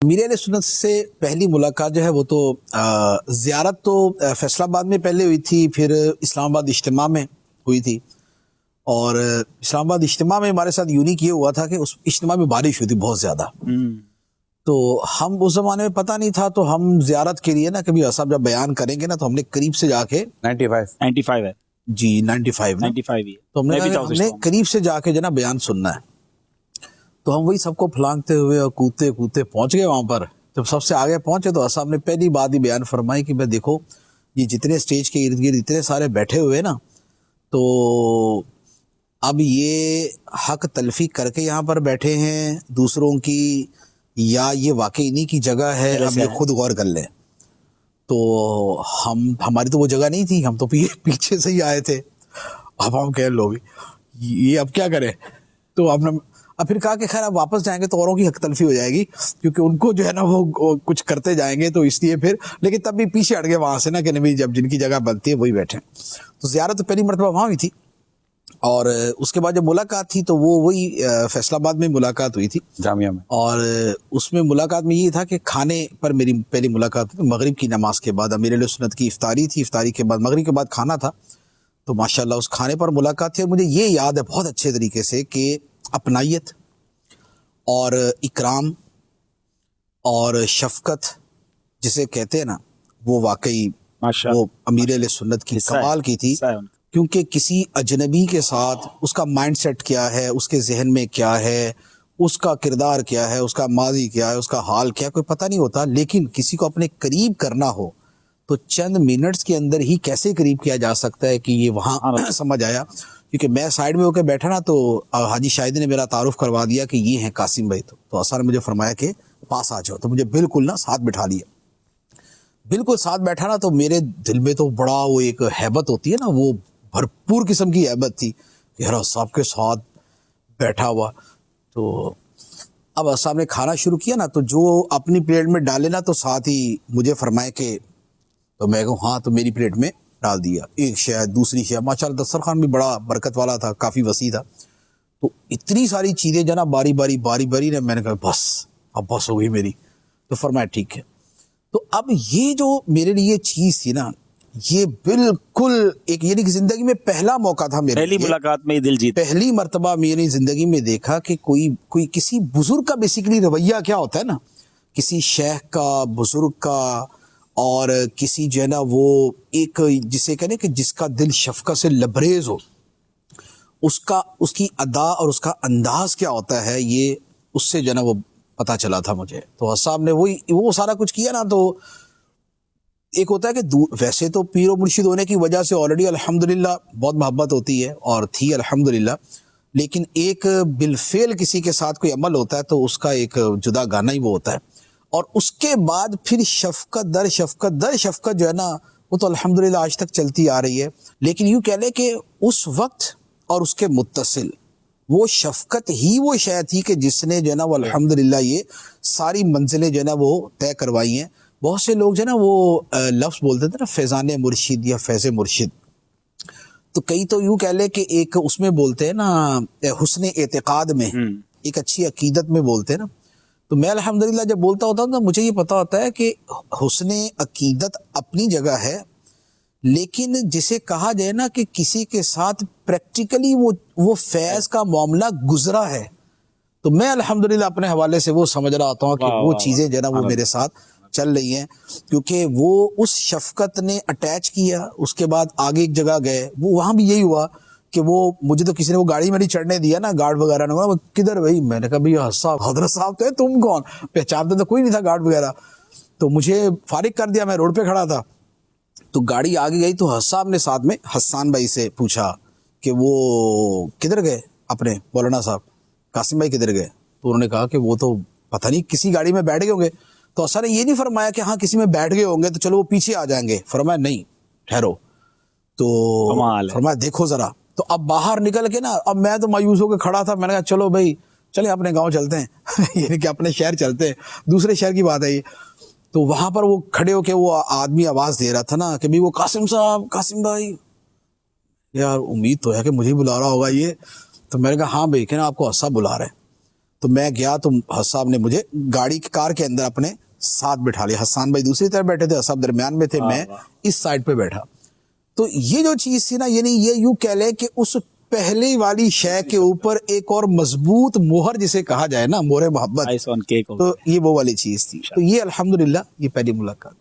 امیر اہل سنت سے پہلی ملاقات جو ہے وہ تو زیارت تو فیصل آباد میں پہلے ہوئی تھی، پھر اسلام آباد اجتماع میں ہوئی تھی. اور اسلام آباد اجتماع میں ہمارے ساتھ یونیک یہ ہوا تھا کہ اس اجتماع میں بارش ہوئی تھی بہت زیادہ. تو ہم اس زمانے میں پتہ نہیں تھا، تو ہم زیارت کے لیے نا کبھی صاحب جب بیان کریں گے نا تو ہم نے قریب سے جا کے 95 ہے جی 95 ہی ہے. تو ہم نے قریب سے جا کے جو نا بیان سننا ہے. تو ہم وہی سب کو پھلانگتے ہوئے اور کودتے کودتے پہنچ گئے وہاں پر. جب سب سے آگے پہنچے تو صاحب نے پہلی بات ہی بیان فرمائی کہ بھائی دیکھو یہ جتنے اسٹیج کے ارد گرد اتنے سارے بیٹھے ہوئے نا، تو اب یہ حق تلفی کر کے یہاں پر بیٹھے ہیں دوسروں کی، یا یہ واقعی انہی کی جگہ ہے، اب یہ خود غور کر لیں. تو ہماری تو وہ جگہ نہیں تھی، ہم تو پیچھے سے ہی آئے تھے. اب ہم کہہ لو یہ اب کیا کریں. تو اب پھر کہا کہ خیر اب واپس جائیں گے تو اوروں کی حق تلفی ہو جائے گی، کیونکہ ان کو جو ہے نا وہ کچھ کرتے جائیں گے، تو اس لیے پھر لیکن تب بھی پیچھے ہٹ گئے وہاں سے نا کہ نہیں جب جن کی جگہ بنتی ہے وہی بیٹھیں. تو زیارت تو پہلی مرتبہ وہاں ہوئی تھی. اور اس کے بعد جب ملاقات تھی تو وہی فیصل آباد میں ملاقات ہوئی تھی جامعہ میں. اور اس میں ملاقات میں یہ تھا کہ کھانے پر میری پہلی ملاقات تھی. مغرب کی نماز کے بعد امیر اہل سنت کی افطاری تھی، افطاری کے بعد مغرب کے بعد کھانا تھا. تو ماشاءاللہ اس کھانے پر ملاقات تھی. اور مجھے یہ یاد ہے بہت اچھے طریقے سے کہ اپنائیت اور اکرام اور شفقت جسے کہتے ہیں نا، وہ واقعی وہ امیر اہل سنت کی کمال کی تھی. کیونکہ کسی اجنبی کے ساتھ اس کا مائنڈ سیٹ کیا ہے، اس کے ذہن میں کیا ہے، اس کا کردار کیا ہے، اس کا ماضی کیا ہے، اس کا حال کیا ہے، کوئی پتہ نہیں ہوتا. لیکن کسی کو اپنے قریب کرنا ہو تو چند منٹس کے اندر ہی کیسے قریب کیا جا سکتا ہے کہ یہ وہاں سمجھ آیا. کیونکہ میں سائیڈ میں ہو کے بیٹھا نا تو حاجی شاہد نے میرا تعارف کروا دیا کہ یہ ہیں قاسم بھائی. تو اثر نے مجھے فرمایا کہ پاس آ جاؤ، تو مجھے بالکل نا ساتھ بٹھا لیا. بالکل ساتھ بیٹھا نا تو میرے دل میں تو بڑا وہ ایک ہیبت ہوتی ہے نا، وہ بھرپور قسم کی ہیبت تھی کہ ہر صاحب کے ساتھ بیٹھا ہوا. تو اب صاحب نے کھانا شروع کیا نا تو جو اپنی پلیٹ میں ڈالے نا تو ساتھ ہی مجھے فرمائے کہ، تو میں کہوں ہاں، تو میری پلیٹ میں ڈال دیا ایک شہد دوسری شہد. ماشاءاللہ دسترخوان بھی بڑا برکت والا تھا، کافی وسیع تھا. تو اتنی ساری چیزیں جناب باری باری نے میں نے کہا بس اب بس ہو گئی میری. تو فرمایا ٹھیک ہے. تو اب یہ جو میرے لیے چیز تھی نا، یہ بالکل ایک یعنی کہ زندگی میں پہلا موقع تھا میرے پہلی ملاقات میں دل جیت. پہلی مرتبہ میری زندگی میں دیکھا کہ کوئی کسی بزرگ کا بیسیکلی رویہ کیا ہوتا ہے نا، کسی شیخ کا، بزرگ کا، اور کسی جو ہے نا وہ ایک جسے کہنے کہ جس کا دل شفقت سے لبریز ہو، اس کی ادا اور اس کا انداز کیا ہوتا ہے، یہ اس سے جو ہے نا وہ پتہ چلا تھا مجھے. تو صاحب نے وہ سارا کچھ کیا نا. تو ایک ہوتا ہے کہ ویسے تو پیر و مرشد ہونے کی وجہ سے آلریڈی الحمدللہ بہت محبت ہوتی ہے اور تھی الحمدللہ، لیکن ایک بالفعل کسی کے ساتھ کوئی عمل ہوتا ہے تو اس کا ایک جدا گانا ہی وہ ہوتا ہے. اور اس کے بعد پھر شفقت در شفقت جو ہے نا وہ تو الحمدللہ آج تک چلتی آ رہی ہے. لیکن یوں کہہ لے کہ اس وقت اور اس کے متصل وہ شفقت ہی وہ شے تھی کہ جس نے جو ہے نا وہ الحمدللہ یہ ساری منزلیں جو ہے نا وہ طے کروائی ہیں. بہت سے لوگ جو ہے نا وہ لفظ بولتے تھے نا فیضان مرشد یا فیض مرشد، تو کئی تو یوں کہہ لے کہ ایک اس میں بولتے ہیں نا حسن اعتقاد میں، ایک اچھی عقیدت میں بولتے ہیں نا. تو میں الحمدللہ جب بولتا ہوتا ہوں تو مجھے یہ پتا ہوتا ہے کہ حسن عقیدت اپنی جگہ ہے، لیکن جسے کہا جائے نا کہ کسی کے ساتھ پریکٹیکلی وہ فیض کا معاملہ گزرا ہے، تو میں الحمدللہ اپنے حوالے سے وہ سمجھ رہا ہوتا ہوں کہ وہ چیزیں جو ہے نا وہ میرے ساتھ چل رہی ہیں. کیونکہ وہ اس شفقت نے اٹیچ کیا. اس کے بعد آگے ایک جگہ گئے، وہ وہاں بھی یہی ہوا کہ وہ مجھے تو کسی نے وہ گاڑی میں نہیں چڑھنے دیا نا، گارڈ وغیرہ نے. کدھر بھائی؟ میں نے کہا بھائی حضرت صاحب تو ہے، تم کون؟ پہچانتے تو کوئی نہیں تھا گارڈ وغیرہ. تو مجھے فارغ کر دیا، میں روڈ پہ کھڑا تھا. تو گاڑی آگے گئی تو صاحب نے ساتھ میں حسان بھائی سے پوچھا کہ وہ کدھر گئے اپنے مولانا صاحب، قاسم بھائی کدھر گئے؟ تو انہوں نے کہا کہ وہ تو پتہ نہیں کسی گاڑی میں بیٹھ گئے ہوں گے. تو اثر نے یہ نہیں فرمایا کہ ہاں کسی میں بیٹھ گئے ہوں گے تو چلو وہ پیچھے آ جائیں گے. فرمایا نہیں، ٹھہرو. تو فرمایا دیکھو ذرا. تو اب باہر نکل کے نا، اب میں تو مایوس ہو کے کھڑا تھا. میں نے کہا چلو بھائی چلیں اپنے گاؤں چلتے ہیں یعنی کہ اپنے شہر چلتے ہیں، دوسرے شہر کی بات ہے یہ. تو وہاں پر وہ کھڑے ہو کے وہ آدمی آواز دے رہا تھا نا کہ بھی وہ قاسم صاحب، قاسم بھائی. یار امید تو ہے کہ مجھے بلا رہا ہوگا یہ. تو میں نے کہا ہاں بھائی، کہ نا آپ کو حساب بلا رہے ہیں. تو میں گیا تو حس صاحب نے مجھے گاڑی کار کے اندر اپنے ساتھ بٹھا لیا. حسان بھائی دوسری طرف بیٹھے تھے, حس صاحب درمیان میں تھے, میں اس سائڈ پہ بیٹھا. تو یہ جو چیز تھی نا, یعنی یہ یوں کہہ لیں کہ اس پہلی والی شے کے اوپر ایک اور مضبوط مہر جسے کہا جائے نا, مہر محبت, آئس آن کیک. تو یہ وہ والی چیز تھی. تو یہ الحمدللہ یہ پہلی ملاقات.